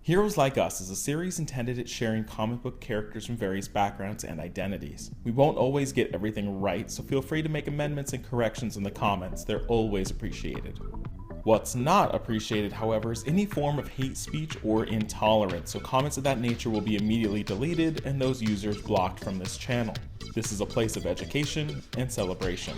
Heroes Like Us is a series intended at sharing comic book characters from various backgrounds and identities. We won't always get everything right, so feel free to make amendments and corrections in the comments. They're always appreciated. What's not appreciated, however, is any form of hate speech or intolerance, so comments of that nature will be immediately deleted and those users blocked from this channel. This is a place of education and celebration.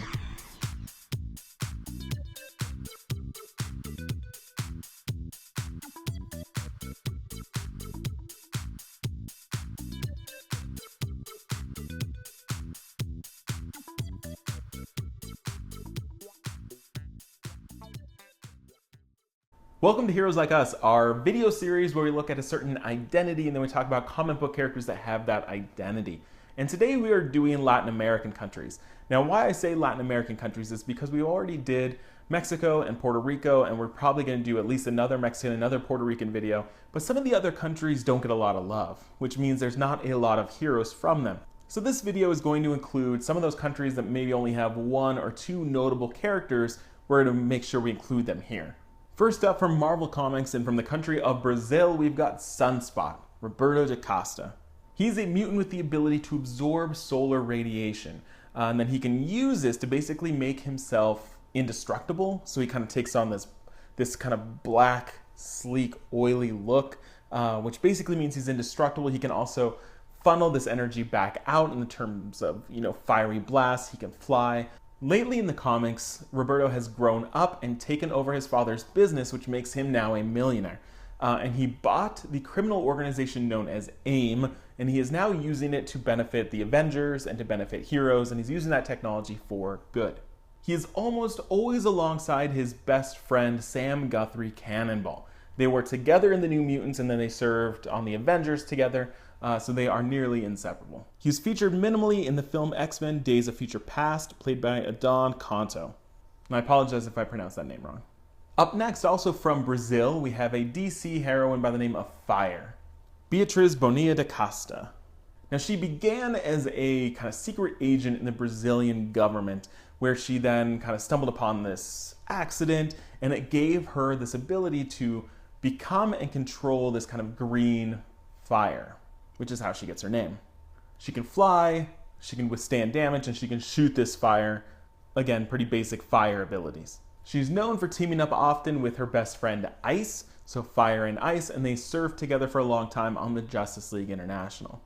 Welcome to Heroes Like Us, our video series where we look at a certain identity and then we talk about comic book characters that have that identity. And today we are doing Latin American countries. Now why I say Latin American countries is because we already did Mexico and Puerto Rico, and we're probably going to do at least another Mexican, another Puerto Rican video, but some of the other countries don't get a lot of love, which means there's not a lot of heroes from them. So this video is going to include some of those countries that maybe only have one or two notable characters. We're going to make sure we include them here. First up, from Marvel Comics and from the country of Brazil, we've got Sunspot, Roberto da Costa. He's a mutant with the ability to absorb solar radiation, and then he can use this to basically make himself indestructible. So he kind of takes on this kind of black, sleek, oily look, which basically means he's indestructible. He can also funnel this energy back out in the terms of, fiery blasts. He can fly. Lately in the comics, Roberto has grown up and taken over his father's business, which makes him now a millionaire. And he bought the criminal organization known as AIM, and he is now using it to benefit the Avengers and to benefit heroes, and he's using that technology for good. He is almost always alongside his best friend, Sam Guthrie Cannonball. They were together in the New Mutants, and then they served on the Avengers together. So they are nearly inseparable. He was featured minimally in the film X-Men Days of Future Past, played by Adon Conto. And I apologize if I pronounced that name wrong. Up next, also from Brazil, we have a DC heroine by the name of Fire, Beatriz Bonilla da Costa. Now she began as a kind of secret agent in the Brazilian government, where she then kind of stumbled upon this accident, and it gave her this ability to become and control this kind of green fire, which is how she gets her name. She can fly, she can withstand damage, and she can shoot this fire. Again, pretty basic fire abilities. She's known for teaming up often with her best friend Ice, so Fire and Ice, and they served together for a long time on the Justice League International.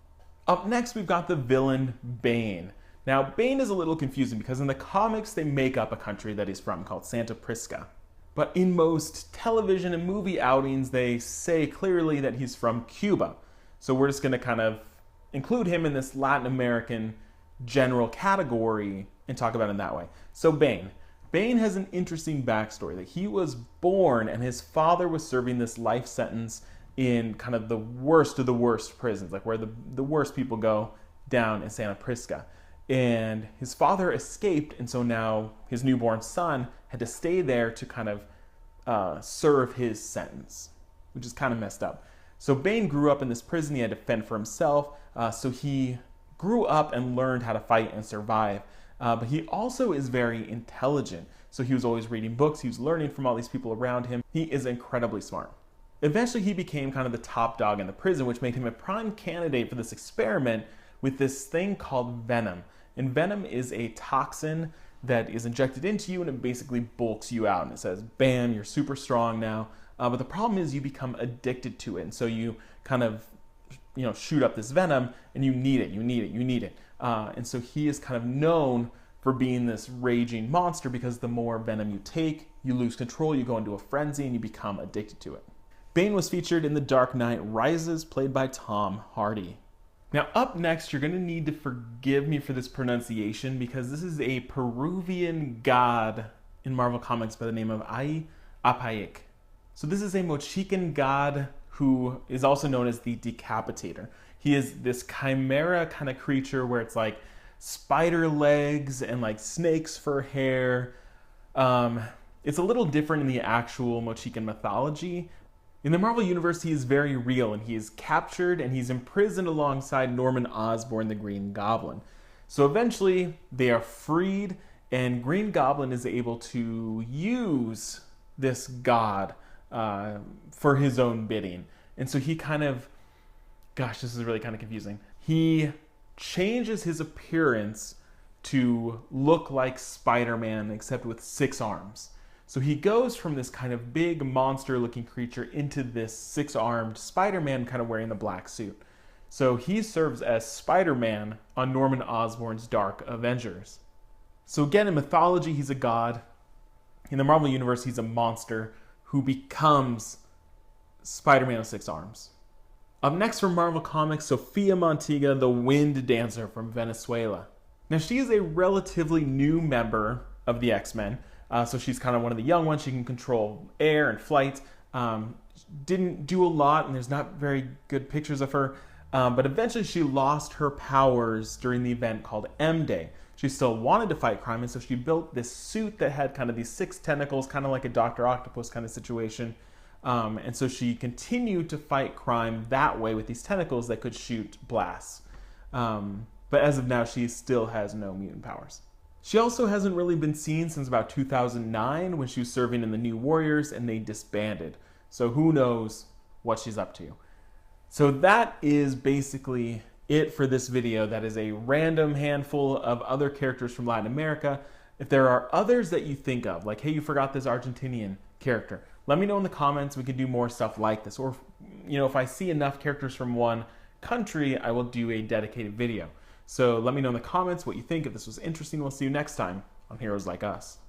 Up next, we've got the villain Bane. Now, Bane is a little confusing because in the comics, they make up a country that he's from called Santa Prisca. But in most television and movie outings, they say clearly that he's from Cuba. So we're just going to kind of include him in this Latin American general category and talk about him that way. So Bane. Bane has an interesting backstory that he was born and his father was serving this life sentence in kind of the worst of the worst prisons, like where the worst people go down in Santa Prisca. And his father escaped, and so now his newborn son had to stay there to kind of serve his sentence, which is kind of messed up. So Bane grew up in this prison. He had to fend for himself. So he grew up and learned how to fight and survive. But he also is very intelligent. So he was always reading books. He was learning from all these people around him. He is incredibly smart. Eventually, he became kind of the top dog in the prison, which made him a prime candidate for this experiment with this thing called venom. And venom is a toxin that is injected into you, and it basically bulks you out. And it says, bam, you're super strong now. But the problem is you become addicted to it. And so you kind of, shoot up this venom and you need it. And so he is kind of known for being this raging monster because the more venom you take, you lose control, you go into a frenzy, and you become addicted to it. Bane was featured in The Dark Knight Rises, played by Tom Hardy. Now up next, you're going to need to forgive me for this pronunciation because this is a Peruvian god in Marvel Comics by the name of Apaec. So this is a Mochican god who is also known as the Decapitator. He is this chimera kind of creature where it's like spider legs and like snakes for hair. It's a little different in the actual Mochican mythology. In the Marvel Universe, he is very real, and he is captured and he's imprisoned alongside Norman Osborn, the Green Goblin. So eventually, they are freed, and Green Goblin is able to use this god for his own bidding. And so he kind of, gosh, this is really kind of confusing. He changes his appearance to look like Spider-Man, except with 6 arms. So he goes from this kind of big monster-looking creature into this 6-armed Spider-Man kind of wearing the black suit. So he serves as Spider-Man on Norman Osborn's Dark Avengers. So again, in mythology, he's a god. In the Marvel Universe, he's a monster who becomes Spider-Man with 6 arms. Up next from Marvel Comics, Sofia Montiga, the Wind Dancer from Venezuela. Now, she is a relatively new member of the X-Men, so she's kind of one of the young ones. She can control air and flight. Didn't do a lot, and there's not very good pictures of her, but eventually she lost her powers during the event called M-Day. She still wanted to fight crime, and so she built this suit that had kind of these 6 tentacles, kind of like a Dr. Octopus kind of situation. And so she continued to fight crime that way with these tentacles that could shoot blasts. But as of now, she still has no mutant powers. She also hasn't really been seen since about 2009 when she was serving in the New Warriors and they disbanded. So who knows what she's up to. So that is basically it for this video. That is a random handful of other characters from Latin America. If there are others that you think of, like, hey, you forgot this Argentinian character, let me know in the comments. We can do more stuff like this. Or, if I see enough characters from one country, I will do a dedicated video. So let me know in the comments what you think. If this was interesting, we'll see you next time on Heroes Like Us.